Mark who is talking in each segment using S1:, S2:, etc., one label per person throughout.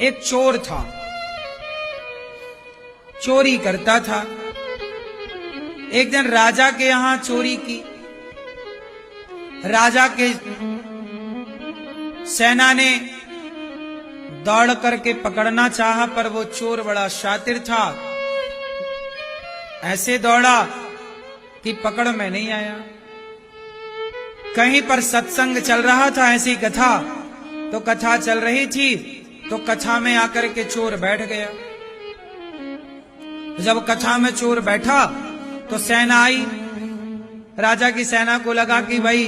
S1: एक चोर था, चोरी करता था। एक दिन राजा के यहां चोरी की। राजा के सेना ने दौड़ करके पकड़ना चाहा, पर वो चोर बड़ा शातिर था। ऐसे दौड़ा कि पकड़ में नहीं आया। कहीं पर सत्संग चल रहा था, ऐसी कथा, तो कथा चल रही थी, तो कथा में आकर के चोर बैठ गया। जब कथा में चोर बैठा तो सेना आई। राजा की सेना को लगा कि भाई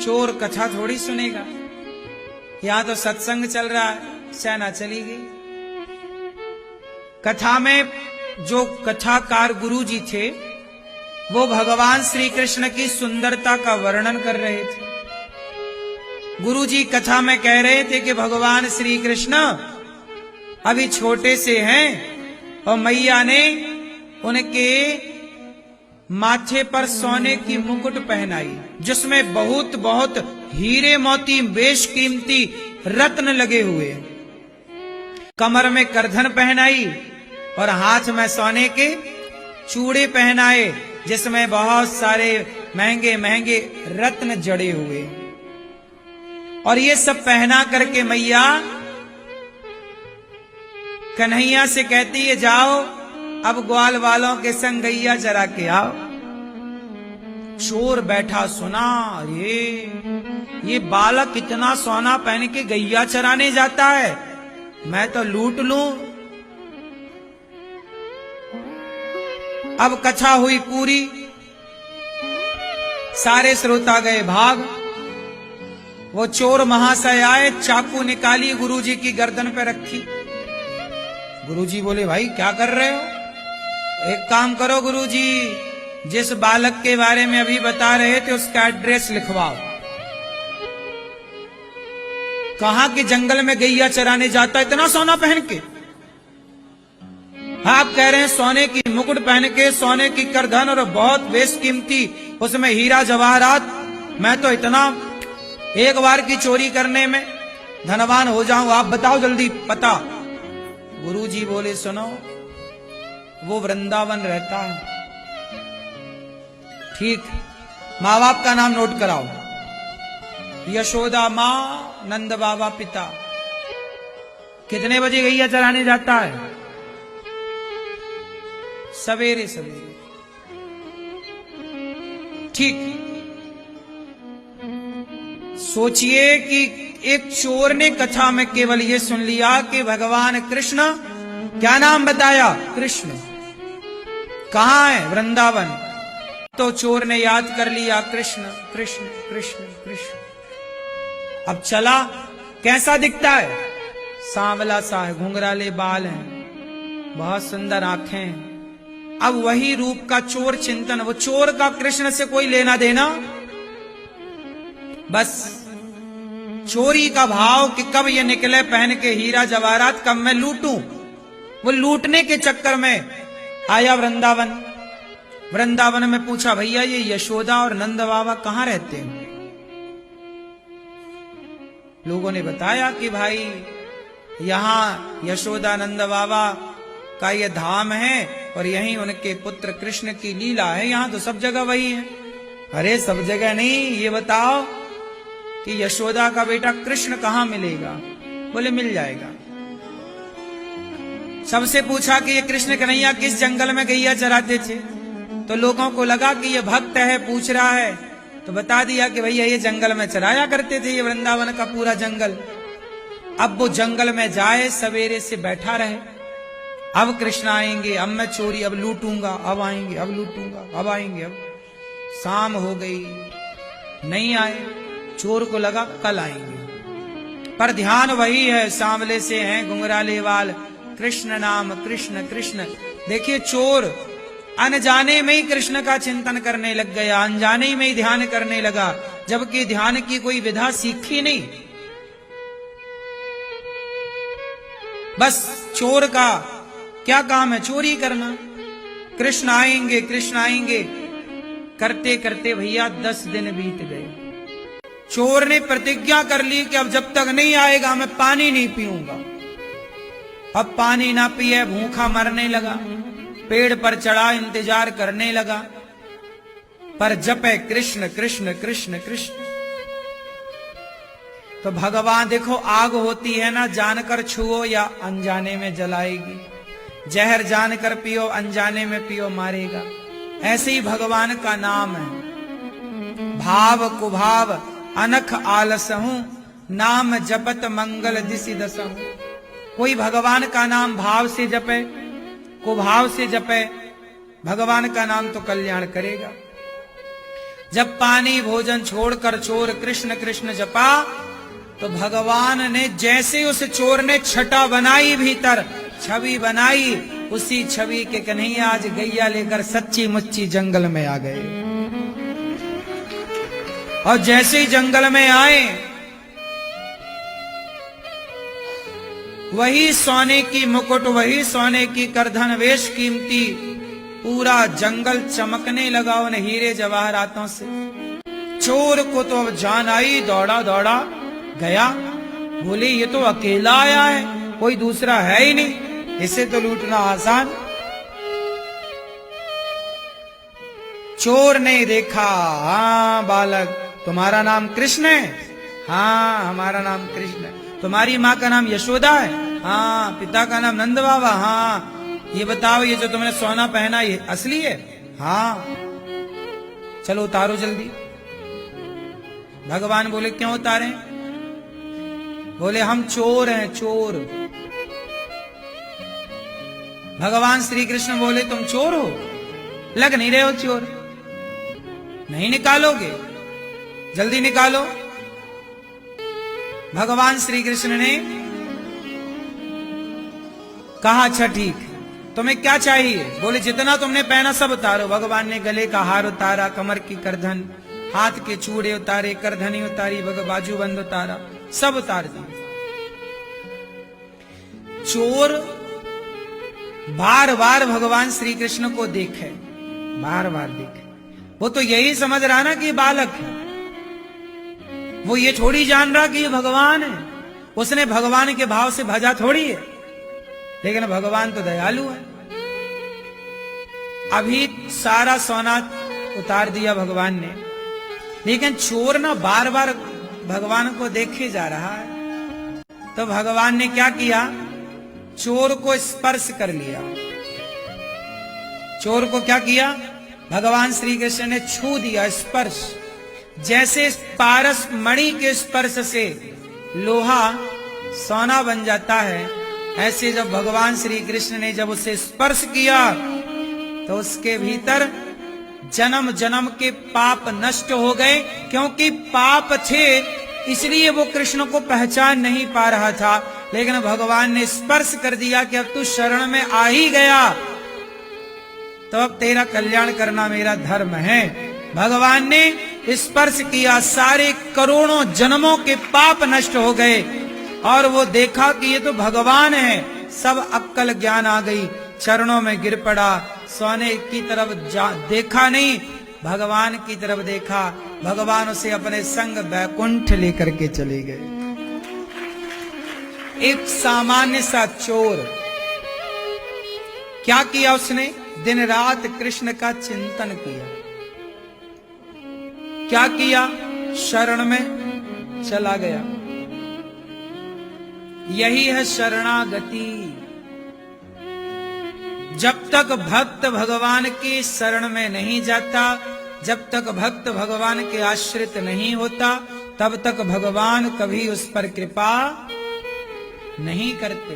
S1: चोर कथा थोड़ी सुनेगा, यहां तो सत्संग चल रहा है। सेना चली गई। कथा में जो कथाकार गुरुजी थे वो भगवान श्री कृष्ण की सुंदरता का वर्णन कर रहे थे। गुरुजी कथा में कह रहे थे कि भगवान श्री कृष्ण अभी छोटे से हैं और मैया ने उनके माथे पर सोने की मुकुट पहनाई, जिसमें बहुत बहुत हीरे मोती बेशकीमती रत्न लगे हुए। कमर में करधन पहनाई और हाथ में सोने के चूड़े पहनाए, जिसमें बहुत सारे महंगे महंगे रत्न जड़े हुए। और ये सब पहना करके मैया कन्हैया से कहती है, जाओ अब ग्वाल वालों के संग गैया चरा के आओ। चोर बैठा सुना, ये बालक इतना सोना पहन के गैया चराने जाता है, मैं तो लूट लूं। अब कथा हुई पूरी, सारे श्रोता गए भाग। वो चोर महाशय आए, चाकू निकाली, गुरुजी की गर्दन पे रखी। गुरुजी बोले, भाई क्या कर रहे हो? एक काम करो गुरुजी, जिस बालक के बारे में अभी बता रहे थे उसका एड्रेस लिखवाओ। कहा कि जंगल में गैया चराने जाता है इतना सोना पहन के। आप कह रहे हैं सोने की मुकुट पहन के, सोने की करधन और बहुत बेशकीमती उसमें हीरा जवाहरात। मैं तो इतना एक बार की चोरी करने में धनवान हो जाऊं, आप बताओ जल्दी पता। गुरुजी बोले, सुनो, वो वृंदावन रहता है। ठीक, माँ बाप का नाम नोट कराओ। यशोदा माँ, नंद बाबा पिता। कितने बजे गैया चराने जाता है? सवेरे सवेरे। ठीक, सोचिए कि एक चोर ने कथा में केवल ये सुन लिया कि भगवान कृष्ण, क्या नाम बताया? कृष्ण। कहां है? वृंदावन। तो चोर ने याद कर लिया, कृष्ण कृष्ण कृष्ण कृष्ण। अब चला, कैसा दिखता है? सांवला सा है, घुंघराले बाल हैं, बहुत सुंदर आंखें हैं। अब वही रूप का चोर चिंतन, वो चोर का कृष्ण से कोई लेना देना, बस चोरी का भाव कि कब ये निकले पहन के हीरा जवाहरात, कब मैं लूटूं। वो लूटने के चक्कर में आया वृंदावन। वृंदावन में पूछा, भैया ये यशोदा और नंद बाबा कहां रहते हैं? लोगों ने बताया कि भाई यहां यशोदा नंद बाबा का ये धाम है और यहीं उनके पुत्र कृष्ण की लीला है, यहां तो सब जगह वही है। अरे सब जगह नहीं, ये बताओ कि यशोदा का बेटा कृष्ण कहां मिलेगा? बोले मिल जाएगा। सबसे पूछा कि ये कृष्ण कन्हैया किस जंगल में गैया चराते थे? तो लोगों को लगा कि ये भक्त है, पूछ रहा है, तो बता दिया कि भैया ये जंगल में चराया करते थे, ये वृंदावन का पूरा जंगल। अब वो जंगल में जाए, सवेरे से बैठा रहे, अब कृष्ण आएंगे, अब मैं चोरी, अब लूटूंगा, अब आएंगे, अब लूटूंगा, अब आएंगे। अब शाम हो गई, नहीं आए। चोर को लगा कल आएंगे, पर ध्यान वही है, सांवले से हैं, घुंघराले बाल, कृष्ण नाम कृष्ण कृष्ण। देखिए चोर अनजाने में ही कृष्ण का चिंतन करने लग गया, अनजाने में ही ध्यान करने लगा, जबकि ध्यान की कोई विधा सीखी नहीं। बस चोर का क्या काम है? चोरी करना। कृष्ण आएंगे, कृष्ण आएंगे करते करते भैया 10 दिन बीत गए। चोर ने प्रतिज्ञा कर ली कि अब जब तक नहीं आएगा मैं पानी नहीं पीऊंगा। अब पानी ना पिए, भूखा मरने लगा, पेड़ पर चढ़ा इंतजार करने लगा, पर जपे कृष्ण कृष्ण कृष्ण कृष्ण। तो भगवान देखो, आग होती है ना, जानकर छुओ या अनजाने में जलाएगी, जहर जानकर पियो अनजाने में पियो मारेगा। ऐसे ही भगवान का नाम है। भाव कुभाव अनख आलसहूं, नाम जपत मंगल दिसि दसहूं। कोई भगवान का नाम भाव से जपे, कुभाव से जपे, भगवान का नाम तो कल्याण करेगा। जब पानी भोजन छोड़कर चोर कृष्ण कृष्ण जपा, तो भगवान ने जैसे उस चोर ने छटा बनाई, भीतर छवि बनाई, उसी छवि के कन्हैया आज गैया लेकर सच्ची मुच्ची जंगल में आ गए। और जैसे ही जंगल में आए, वही सोने की मुकुट, वही सोने की करधन, वेश कीमती, पूरा जंगल चमकने लगा उन हीरे जवाहरातों से। चोर को तो अब जान आई, दौड़ा दौड़ा गया, बोले ये तो अकेला आया है, कोई दूसरा है ही नहीं, इसे तो लूटना आसान। चोर ने देखा, हाँ बालक, तुम्हारा नाम कृष्ण है? हाँ हमारा नाम कृष्ण है। तुम्हारी माँ का नाम यशोदा है? हाँ। पिता का नाम नंद बाबा? हाँ। ये बताओ, ये जो तुमने सोना पहना ये असली है? हाँ। चलो उतारो जल्दी। भगवान बोले क्यों उतारे? बोले हम चोर हैं, चोर। भगवान श्री कृष्ण बोले तुम चोर हो? लग नहीं रहे हो चोर, नहीं निकालोगे? जल्दी निकालो। भगवान श्री कृष्ण ने कहा अच्छा ठीक, तुम्हें क्या चाहिए? बोले जितना तुमने पहना सब उतारो। भगवान ने गले का हार उतारा, कमर की करधन, हाथ के चूड़े उतारे, करधनी उतारी, बाजू बंद उतारा, सब उतार दिए। चोर बार बार भगवान श्री कृष्ण को देखे, बार बार देखे। वो तो यही समझ रहा ना कि बालक है, वो ये थोड़ी जान रहा कि ये भगवान है। उसने भगवान के भाव से भजा थोड़ी है, लेकिन भगवान तो दयालु है। अभी सारा सोना उतार दिया भगवान ने, लेकिन चोर ना बार बार भगवान को देखे जा रहा है। तो भगवान ने क्या किया? चोर को स्पर्श कर लिया। चोर को क्या किया? भगवान श्री कृष्ण ने छू दिया, स्पर्श। जैसे पारस मणि के स्पर्श से लोहा सोना बन जाता है, ऐसे जब भगवान श्री कृष्ण ने जब उसे स्पर्श किया, तो उसके भीतर जन्म जन्म के पाप नष्ट हो गए। क्योंकि पाप थे इसलिए वो कृष्ण को पहचान नहीं पा रहा था, लेकिन भगवान ने स्पर्श कर दिया कि अब तू शरण में आ ही गया, तो अब तेरा कल्याण करना मेरा धर्म है। भगवान ने स्पर्श किया, सारे करोड़ों जन्मों के पाप नष्ट हो गए, और वो देखा कि ये तो भगवान है। सब अक्कल ज्ञान आ गई, चरणों में गिर पड़ा, सोने की तरफ देखा नहीं, भगवान की तरफ देखा। भगवान उसे अपने संग बैकुंठ लेकर के चले गए। एक सामान्य सा चोर क्या किया? उसने दिन रात कृष्ण का चिंतन किया। क्या किया? शरण में चला गया। यही है शरणागति। जब तक भक्त भगवान की शरण में नहीं जाता, जब तक भक्त भगवान के आश्रित नहीं होता, तब तक भगवान कभी उस पर कृपा नहीं करते।